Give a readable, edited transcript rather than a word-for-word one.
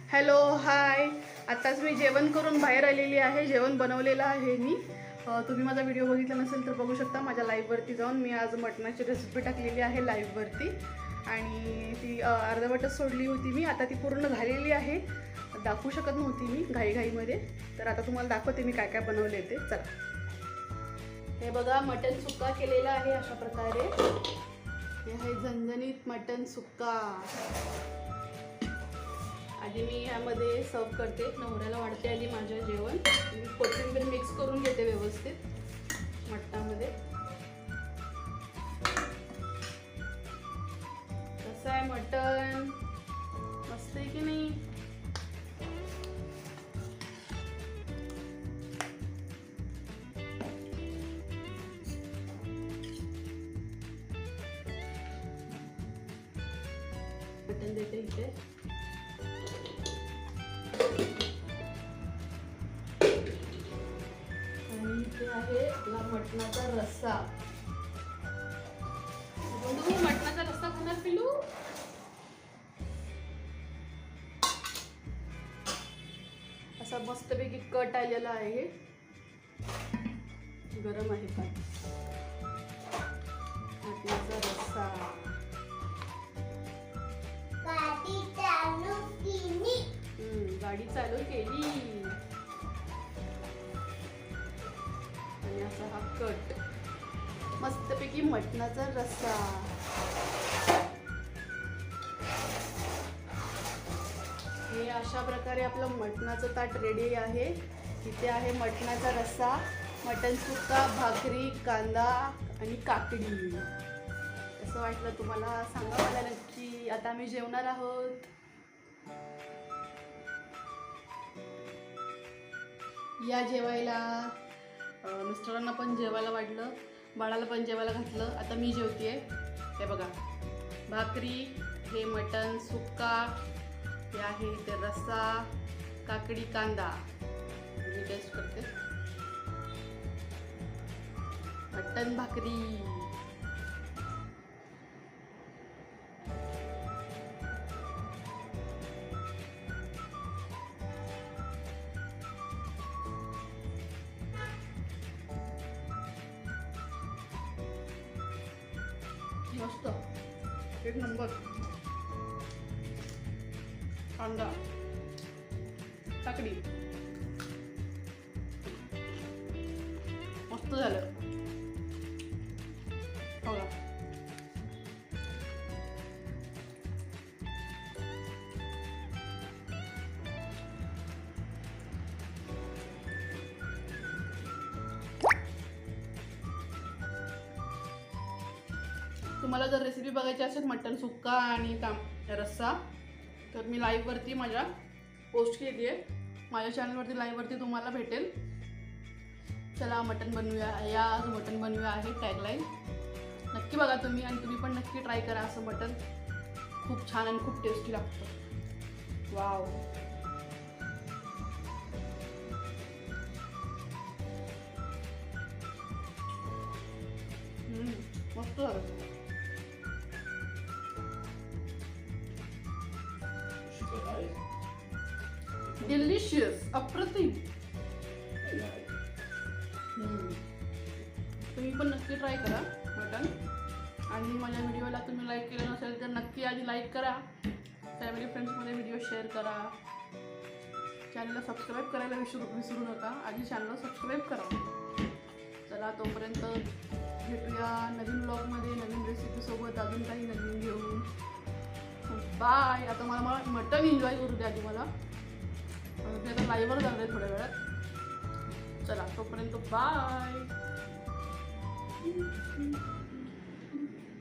Hello hi. आत्ताच मी जेवण करून बाहेर आलेली आहे. जेवण बनवलेलं आहे मी. तुम्ही माझा व्हिडिओ बघितला नसेल तर बघू शकता माझ्या लाईव्हवरती जाऊन. मी आज मटणाची रेसिपी टाकलेली आहे लाईव्हवरती आणि ती अर्धवटच सोडली होती मी. आता ती पूर्ण झालेली आहे. दाखवू शकत नव्हती मी घाईघाईमध्ये. तर आता तुम्हाला दाखवते मी काय काय बनवले ते. चला, हे बघा मटण सुक्का केलेला आहे अशा प्रकारे. हे आहे झणझणीत मटण सुक्का. आधी मी ह्यामध्ये सर्व करते. नवऱ्याला वाढते आधी माझं जेवण. मी कोथिंबीर मिक्स करून घेते व्यवस्थित मटणामध्ये. कसं आहे मटण, मस्त आहे की नाही? मटण देते इथे. आणि इथे आहे आपला मटणाचा रस्सा. मटणाचा रस्सा खाणार पिलू? असा मस्तपैकी कट आलेला आहे. गरम आहे पण मटणाचा रस्सा. गाडी चालू केली. आणि असा हा कट, मस्तपैकी मटणाचा रस्सा. हे अशा प्रकारे आपलं मटणाचं ताट रेडी आहे. इथे आहे मटणाचा रस्सा, मटण सुक्का, भाकरी, कांदा आणि काकडी. कसं वाटलं तुम्हाला सांगा मला नक्की. आता आम्ही जेवणार आहोत. या जेवायला. मिस्टरांना पण जेवायला वाढलं, बाळाला पण जेवायला घातलं. आता मी जेवतेय. हे बघा, भाकरी, हे मटण सुक्का, हे आहे इथे रस्सा, काकडी, कांदा. मी टेस्ट करते. मटण भाकरी. मस्त, एक नंबर. कांदा, काकडी, मस्त झालं. बघा, तुम्हाला जर रेसिपी बघायची असेल मटण सुक्का आणि रस्सा तर मी लाईव्हवरती माझ्या पोस्ट केली आहे. माझ्या चॅनलवरती लाईव्हवरती तुम्हाला भेटेल. चला मटण बनवूया, या आज मटण बनवूया आहे टॅगलाईन. नक्की बघा तुम्ही आणि तुम्ही पण नक्की ट्राय करा. असं मटण खूप छान आणि खूप टेस्टी लागतं. वाव. मस्त झालं. डिलिशियस, अप्रतिम. तुम्ही पण नक्की ट्राय करा मटण. आणि माझ्या व्हिडिओला तुम्ही लाईक केलं नसेल तर नक्की आधी लाईक करा. फॅमिली फ्रेंड्समध्ये व्हिडिओ शेअर करा. चॅनलला सबस्क्राईब करायला विसरू नका. आधी चॅनलला सबस्क्राईब करा. चला, तोपर्यंत भेटूया नवीन ब्लॉगमध्ये, नवीन रेसिपीसोबत, अजून काही नवीन घेऊन. बाय. आता मला मटण एन्जॉय करू द्या आधी मला. मी आता लाईव्हवर जाणार आहे थोड्या वेळात. चला, तोपर्यंत बाय.